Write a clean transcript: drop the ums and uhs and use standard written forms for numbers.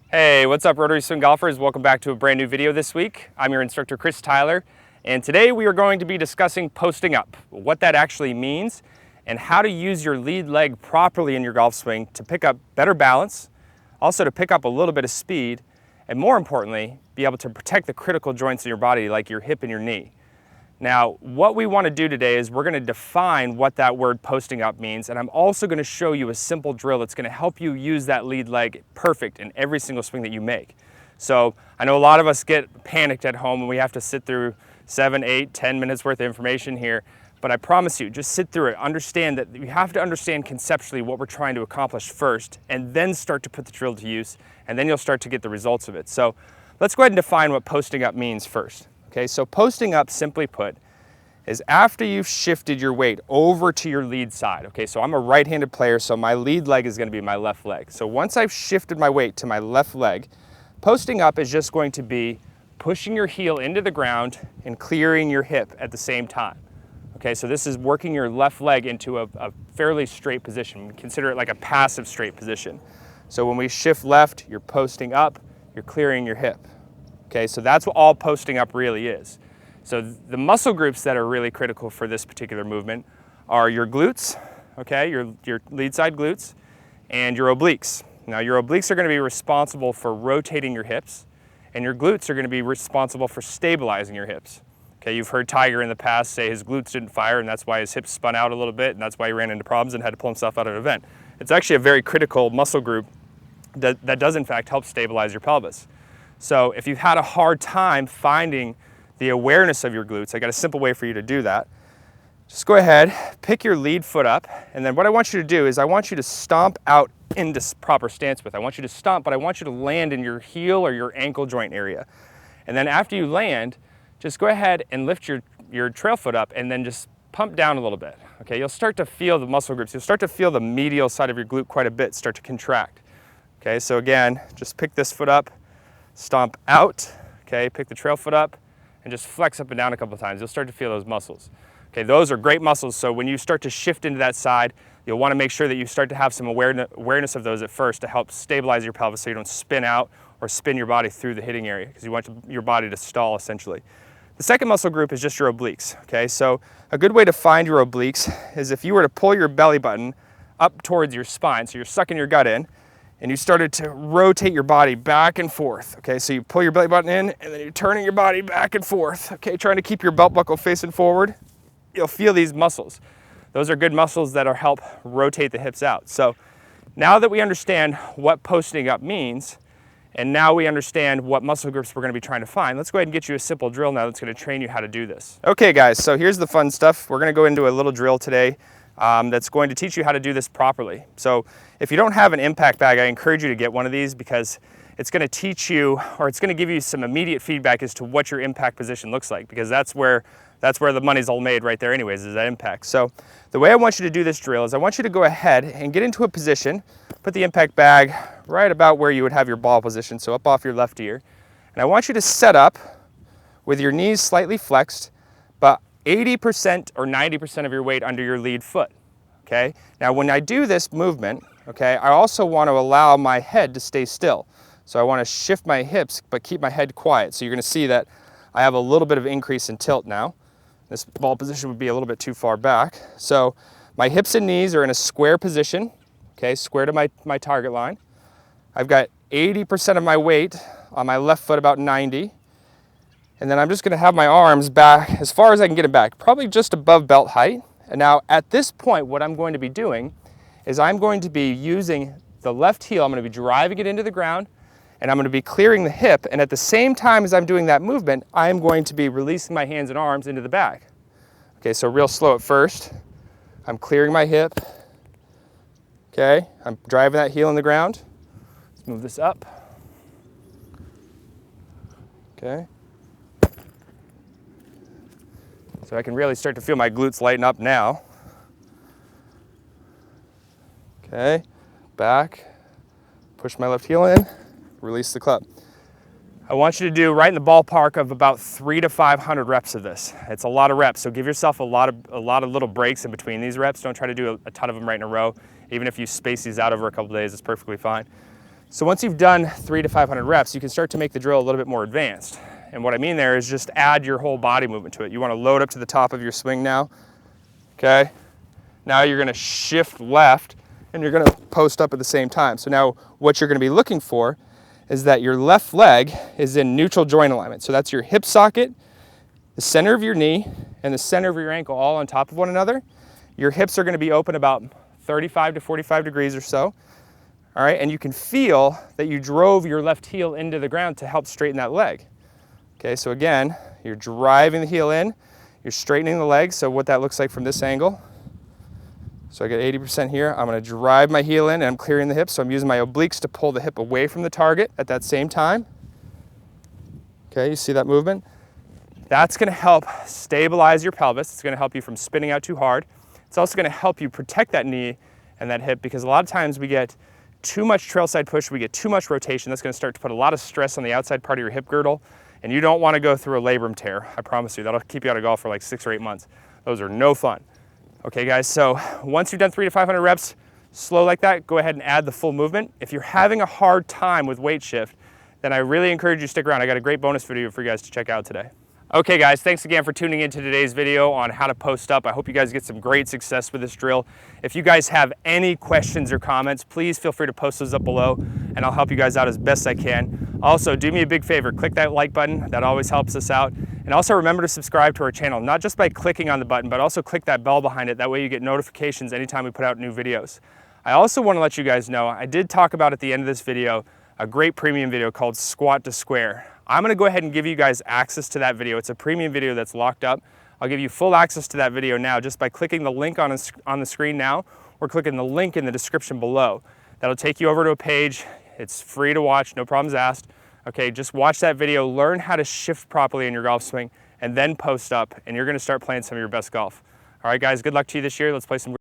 Hey, what's up Rotary Swing golfers? Welcome back to a brand new video this week. I'm your instructor Chris Tyler, and today we are going to be discussing posting up, what that actually means, and how to use your lead leg properly in your golf swing to pick up better balance, also to pick up a little bit of speed, and more importantly, be able to protect the critical joints in your body like your hip and your knee. Now, what we want to do today is we're going to define what that word posting up means, and I'm also going to show you a simple drill that's going to help you use that lead leg perfect in every single swing that you make. So I know a lot of us get panicked at home when we have to sit through 7, 8, 10 minutes worth of information here, but I promise you, just sit through it. Understand that you have to understand conceptually what we're trying to accomplish first, and then start to put the drill to use, and then you'll start to get the results of it. So let's go ahead and define what posting up means first. Okay, so posting up, simply put, is after you've shifted your weight over to your lead side. Okay, so I'm a right-handed player, so my lead leg is going to be my left leg. So once I've shifted my weight to my left leg, posting up is just going to be pushing your heel into the ground and clearing your hip at the same time. Okay, so this is working your left leg into a fairly straight position. Consider it like a passive straight position. So when we shift left, you're posting up, you're clearing your hip. Okay, so that's what all posting up really is. So the muscle groups that are really critical for this particular movement are your glutes, okay, your lead side glutes, and your obliques. Now your obliques are going to be responsible for rotating your hips, and your glutes are going to be responsible for stabilizing your hips. Okay, you've heard Tiger in the past say his glutes didn't fire and that's why his hips spun out a little bit and that's why he ran into problems and had to pull himself out of an event. It's actually a very critical muscle group that does in fact help stabilize your pelvis. So if you've had a hard time finding the awareness of your glutes, I got a simple way for you to do that. Just go ahead, pick your lead foot up, and then what I want you to do is I want you to stomp out into proper stance width. I want you to stomp, but I want you to land in your heel or your ankle joint area. And then after you land, just go ahead and lift your trail foot up and then just pump down a little bit. Okay, you'll start to feel the muscle groups. You'll start to feel the medial side of your glute quite a bit start to contract. Okay, so again, just pick this foot up, stomp out, okay, pick the trail foot up, and just flex up and down a couple of times. You'll start to feel those muscles. Okay, those are great muscles, so when you start to shift into that side, you'll want to make sure that you start to have some awareness of those at first to help stabilize your pelvis so you don't spin out or spin your body through the hitting area, because you want your body to stall essentially. The second muscle group is just your obliques, okay? So a good way to find your obliques is if you were to pull your belly button up towards your spine, so you're sucking your gut in, and you started to rotate your body back and forth, okay? So you pull your belly button in, and then you're turning your body back and forth, okay? Trying to keep your belt buckle facing forward. You'll feel these muscles. Those are good muscles that'll help rotate the hips out. So now that we understand what posting up means, and now we understand what muscle groups we're gonna be trying to find, let's go ahead and get you a simple drill now that's gonna train you how to do this. Okay guys, so here's the fun stuff. We're gonna go into a little drill today that's going to teach you how to do this properly. So if you don't have an impact bag, I encourage you to get one of these because it's going to teach you, or it's going to give you some immediate feedback as to what your impact position looks like, because that's where the money's all made right there anyways, is that impact. So the way I want you to do this drill is I want you to go ahead and get into a position, put the impact bag right about where you would have your ball position, so up off your left ear. And I want you to set up with your knees slightly flexed, but 80% or 90% of your weight under your lead foot, okay? Now when I do this movement, okay, I also want to allow my head to stay still. So I want to shift my hips, but keep my head quiet. So you're going to see that I have a little bit of increase in tilt now. This ball position would be a little bit too far back. So my hips and knees are in a square position, okay, square to my target line. I've got 80% of my weight on my left foot, about 90. And then I'm just going to have my arms back as far as I can get it back, probably just above belt height. And now at this point, what I'm going to be doing is I'm going to be using the left heel. I'm going to be driving it into the ground, and I'm going to be clearing the hip. And at the same time as I'm doing that movement, I'm going to be releasing my hands and arms into the back. Okay, so real slow at first. I'm clearing my hip. Okay, I'm driving that heel in the ground. Let's move this up. Okay. So I can really start to feel my glutes lighten up now. Okay, back, push my left heel in, release the club. I want you to do right in the ballpark of about 300 to 500 reps of this. It's a lot of reps, so give yourself a lot of little breaks in between these reps. Don't try to do a ton of them right in a row. Even if you space these out over a couple days, it's perfectly fine. So once you've done 300 to 500 reps, you can start to make the drill a little bit more advanced. And what I mean there is just add your whole body movement to it. You want to load up to the top of your swing now, okay? Now you're going to shift left and you're going to post up at the same time. So now what you're going to be looking for is that your left leg is in neutral joint alignment. So that's your hip socket, the center of your knee, and the center of your ankle all on top of one another. Your hips are going to be open about 35 to 45 degrees or so. All right, and you can feel that you drove your left heel into the ground to help straighten that leg. Okay, so again, you're driving the heel in, you're straightening the leg. So what that looks like from this angle. So I get 80% here. I'm going to drive my heel in and I'm clearing the hip. So I'm using my obliques to pull the hip away from the target at that same time. Okay, you see that movement? That's going to help stabilize your pelvis. It's going to help you from spinning out too hard. It's also going to help you protect that knee and that hip, because a lot of times we get too much trail side push, we get too much rotation. That's going to start to put a lot of stress on the outside part of your hip girdle, and you don't want to go through a labrum tear. I promise you, that'll keep you out of golf for like 6 or 8 months. Those are no fun. Okay guys, so once you've done 300 to 500 reps, slow like that, go ahead and add the full movement. If you're having a hard time with weight shift, then I really encourage you to stick around. I got a great bonus video for you guys to check out today. Okay guys, thanks again for tuning into today's video on how to post up. I hope you guys get some great success with this drill. If you guys have any questions or comments, please feel free to post those up below and I'll help you guys out as best I can. Also, do me a big favor, click that like button. That always helps us out. And also remember to subscribe to our channel, not just by clicking on the button, but also click that bell behind it. That way you get notifications anytime we put out new videos. I also want to let you guys know, I did talk about at the end of this video, a great premium video called Squat to Square. I'm going to go ahead and give you guys access to that video. It's a premium video that's locked up. I'll give you full access to that video now just by clicking the link on the screen now, or clicking the link in the description below. That'll take you over to a page. It's free to watch, no problems asked. Okay, just watch that video, learn how to shift properly in your golf swing, and then post up, and you're going to start playing some of your best golf. All right guys, good luck to you this year. Let's play some